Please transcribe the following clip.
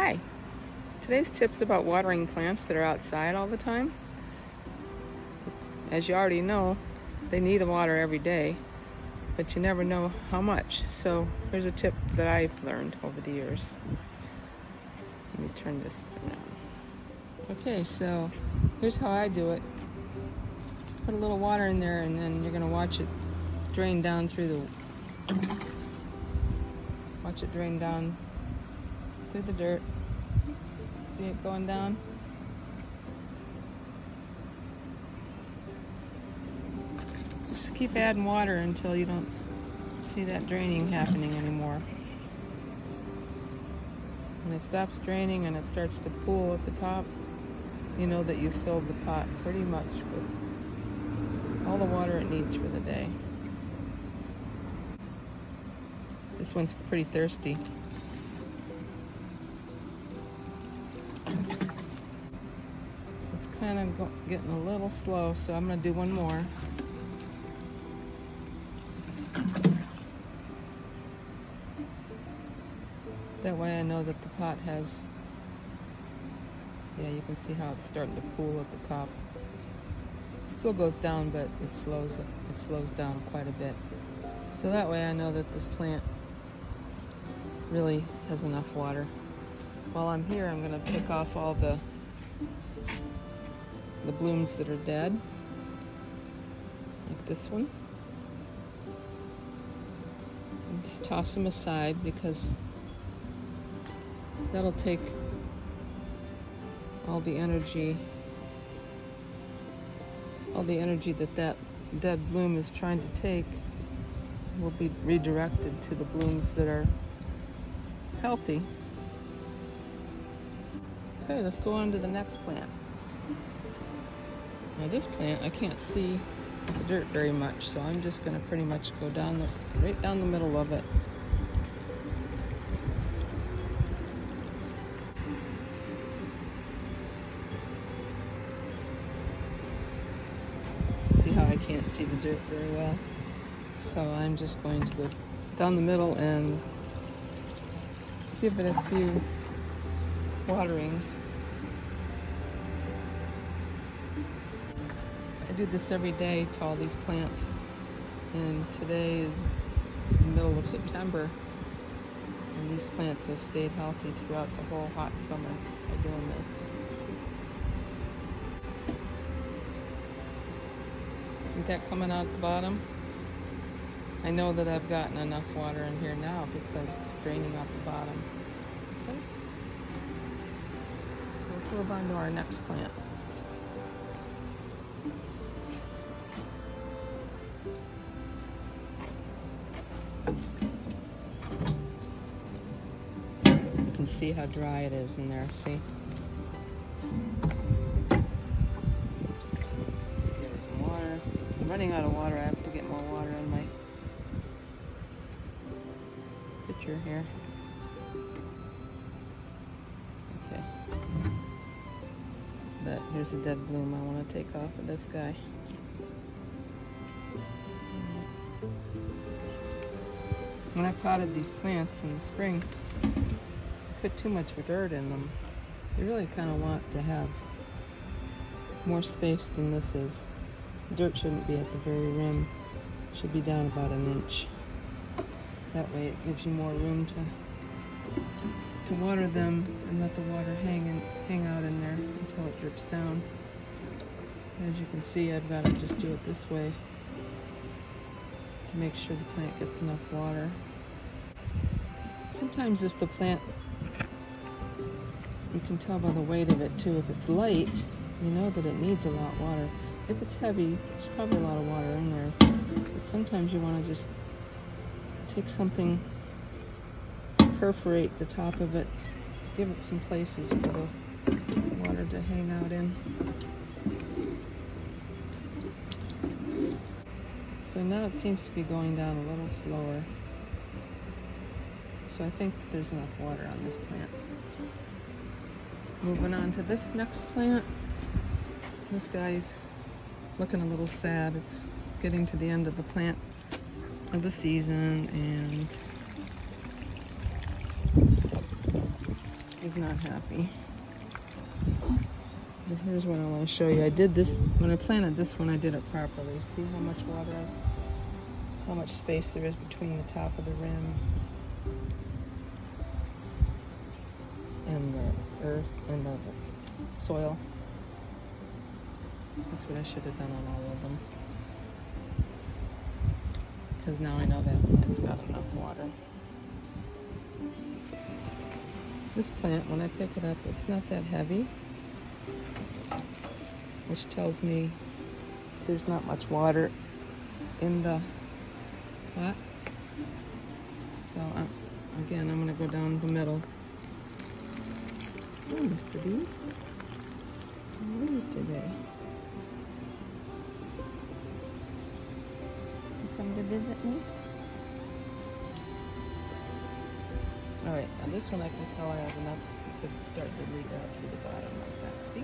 Hi! Today's tip's about watering plants that are outside all the time. As you already know, they need water every day, but you never know how much. So here's a tip that I've learned over the years. Let me turn this around. Okay, so here's how I do it. Put a little water in there and then you're going to watch it drain down through the... Watch it drain down through the dirt. See it going down? Just keep adding water until you don't see that draining happening anymore. When it stops draining and it starts to pool at the top, you know that you've filled the pot pretty much with all the water it needs for the day. This one's pretty thirsty. It's kind of getting a little slow, so I'm going to do one more. That way I know that the pot has, yeah, you can see how it's starting to pool at the top. It still goes down, but it slows down quite a bit. So that way I know that this plant really has enough water. While I'm here, I'm going to pick off all the blooms that are dead, like this one, and just toss them aside because that'll take all the energy that dead bloom is trying to take will be redirected to the blooms that are healthy. Okay, let's go on to the next plant. Now this plant, I can't see the dirt very much, so I'm just going to pretty much go down right down the middle of it. See how I can't see the dirt very well? So I'm just going to go down the middle and give it a few waterings. I do this every day to all these plants, and today is the middle of September, and these plants have stayed healthy throughout the whole hot summer by doing this. See that coming out the bottom? I know that I've gotten enough water in here now because it's draining off the bottom. Okay. So let's move on to our next plant. You can see how dry it is in there, see? Let's give it some water. I'm running out of water. I have to get more water in my pitcher here. Okay. But here's a dead bloom I want to take off of this guy. When I potted these plants in the spring, I put too much dirt in them. You really kind of want to have more space than this is. The dirt shouldn't be at the very rim. It should be down about an inch. That way it gives you more room to water them and let the water hang out in there until it drips down. As you can see, I've got to just do it this way to make sure the plant gets enough water. Sometimes if the plant, you can tell by the weight of it too, if it's light, you know that it needs a lot of water. If it's heavy, there's probably a lot of water in there. But sometimes you want to just take something, perforate the top of it, give it some places for the water to hang out in. So now it seems to be going down a little slower. So I think there's enough water on this plant. Moving on to this next plant. This guy's looking a little sad. It's getting to the end of the plant of the season, and He's not happy. But here's what I want to show you. I did this, when I planted this one, I did it properly. See how much water, how much space there is between the top of the rim and the earth and the soil. That's what I should have done on all of them. Because now I know that plant's got enough water. This plant, when I pick it up, it's not that heavy, which tells me there's not much water in the pot. So again, I'm going to go down the middle. Oh, Mr. B. How are you today? You come to visit me? Alright, now this one I can tell I have enough to start to leak out through the bottom like that. See?